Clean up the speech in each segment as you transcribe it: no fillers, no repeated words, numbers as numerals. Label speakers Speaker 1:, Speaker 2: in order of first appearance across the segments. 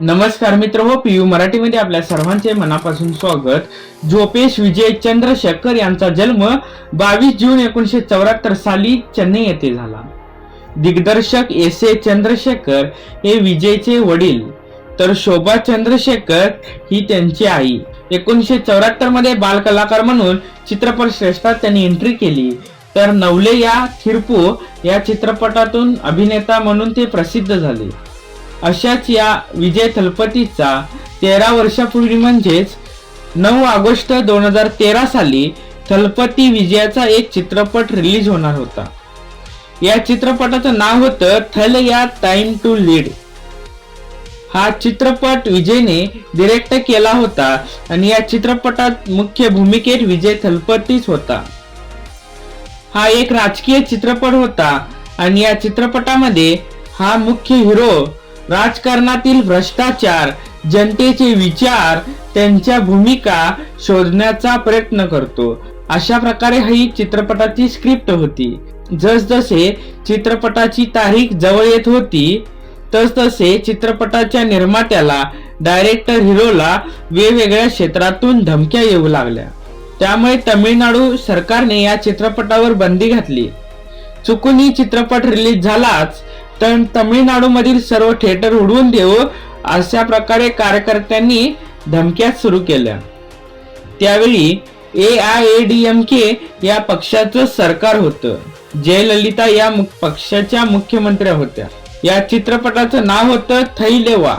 Speaker 1: नमस्कार मित्र हो, पीयू मराठीमध्ये आपल्या सर्वांचे मनापासून स्वागत। झोपेश विजय चंद्रशेखर यांचा जन्म 22 जून 1974 साली चेन्नई येथे झाला। दिग्दर्शक एस ए चंद्रशेखर हे विजयचे वडील, तर शोभा चंद्रशेखर ही त्यांची आई। 1974 मध्ये बालकलाकार म्हणून चित्रपट श्रेष्ठात त्यांनी एंट्री केली, तर नवले या थिरपू या चित्रपटातून अभिनेता म्हणून ते प्रसिद्ध झाले। अशाच या विजय थलपतीचा 13 वर्षापूर्वी म्हणजेच 9 ऑगस्ट 2013 साली थलपती विजयाचा एक चित्रपट रिलीज होणार होता। या चित्रपटाचं नाव होतं थल या टाइम टू लीड। हा चित्रपट विजयने डिरेक्ट केला होता आणि या चित्रपटात मुख्य भूमिकेत विजय थलपतीच होता। हा एक राजकीय चित्रपट होता आणि या चित्रपटामध्ये हा मुख्य हिरो राजकारणातील भ्रष्टाचार, जनतेचे विचार, त्यांच्या भूमिका शोधण्याचा प्रयत्न करतो। अशा प्रकारे ही चित्रपटाची स्क्रिप्ट होती। जसजसे चित्रपटाची तारीख जवळ येत होती तसतसे चित्रपटाच्या निर्मात्याला, डायरेक्टर, हिरोला वेगवेगळ्या क्षेत्रातून धमक्या येऊ लागल्या। त्यामुळे तमिळनाडू सरकारने या चित्रपटावर बंदी घातली। चुकूनही चित्रपट रिलीज झालाच तर तमिळनाडू मधील सर्व थिएटर उडवून देऊ अशा प्रकारे कार्यकर्त्यांनी धमक्या सुरू केल्या। त्यावेळी AIADMK या पक्षाचं सरकार होतं। जयललिता या पक्षाच्या मुख्यमंत्री होत्या। या चित्रपटाचं नाव होतं थैलेवा।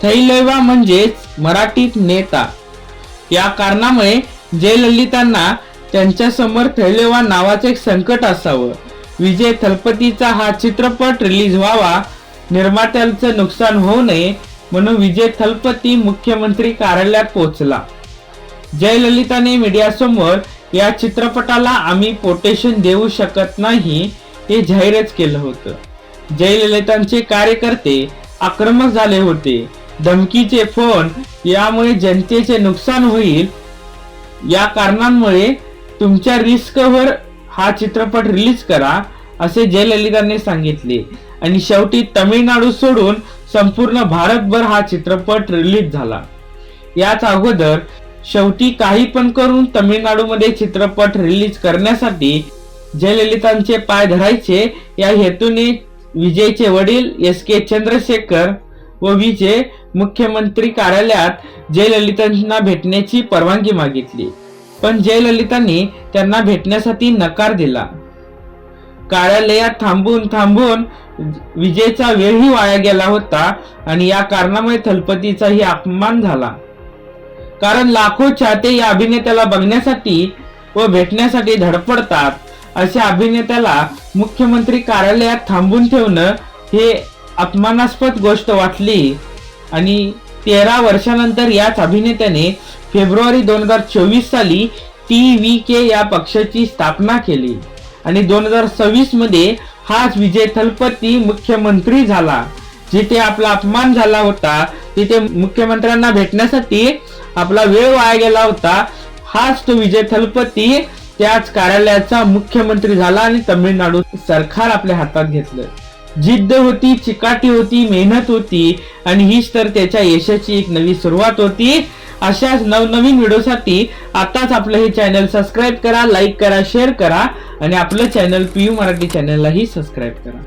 Speaker 1: थैलेवा म्हणजेच मराठीत नेता। या कारणामुळे जयललितांना त्यांच्या समोर थैलेवा नावाचं एक संकट असावं। विजय थलपतीचा हा चित्रपट रिलीज व्हावा, निर्मात्यांचं नुकसान होऊ नये म्हणून विजय थलपती मुख्यमंत्री कार्यालयात पोहोचला। जयललिताने मीडियासमोर या चित्रपटाला आम्ही पोटेशन देऊ शकत नाही हे जाहीरच केलं होतं। जयललितांचे कार्यकर्ते आक्रमक झाले होते। धमकीचे फोन, यामुळे जनतेचे नुकसान होईल, या कारणांमुळे तुमच्या रिस्कवर हा चित्रपट रिलीज करा असे जयललितांनी सांगितले आणि शेवटी तमिळनाडू सोडून संपूर्ण भारतभर हा चित्रपट रिलीज झाला। याच अगोदर शेवटी काही पण करून तमिळनाडूमध्ये चित्रपट रिलीज करण्यासाठी जयललितांचे पाय धरायचे या हेतूने विजयचे वडील SK चंद्रशेखर व विजय मुख्यमंत्री कार्यालयात जयललितांना भेटण्याची परवानगी मागितली, पण जयललितांनी त्यांना भेटण्यासाठी नकार दिला। कार्यालयात थांबून विजयचा वेळही वाया गेला होता आणि या कारणामुळे थलपतीचाही अपमान झाला, कारण लाखो चाहते या अभिनेत्याला बघण्यासाठी व भेटण्यासाठी धडपडतात। अशा अभिनेत्याला मुख्यमंत्री कार्यालयात थांबून ठेवणं हे अपमानास्पद गोष्ट वाटली आणि 13 वर्षानंतर याच अभिनेत्याने फेब्रुवारी 2024 साली TVK या पक्षाची स्थापना केली आणि 2026 मध्ये हाच विजय थलपती मुख्यमंत्री झाला। जिथे आपला अपमान झाला होता, तिथे मुख्यमंत्र्यांना भेटण्यासाठी आपला वेळ वाया गेला होता, हाच तो विजय थलपती त्याच कार्यालयाचा मुख्यमंत्री झाला आणि तमिळनाडू सरकार आपल्या हातात घेतलं। जिद्द होती, चिकाटी होती, मेहनत होती आणि हीच तर त्याच्या यशाची एक नवी सुरुवात होती। अशाच नवनवीन व्हिडिओसाठी आताच आपलं हे चॅनल सबस्क्राईब करा, लाईक करा, शेअर करा आणि आपलं चॅनल पीयू मराठी चॅनललाही सबस्क्राईब करा।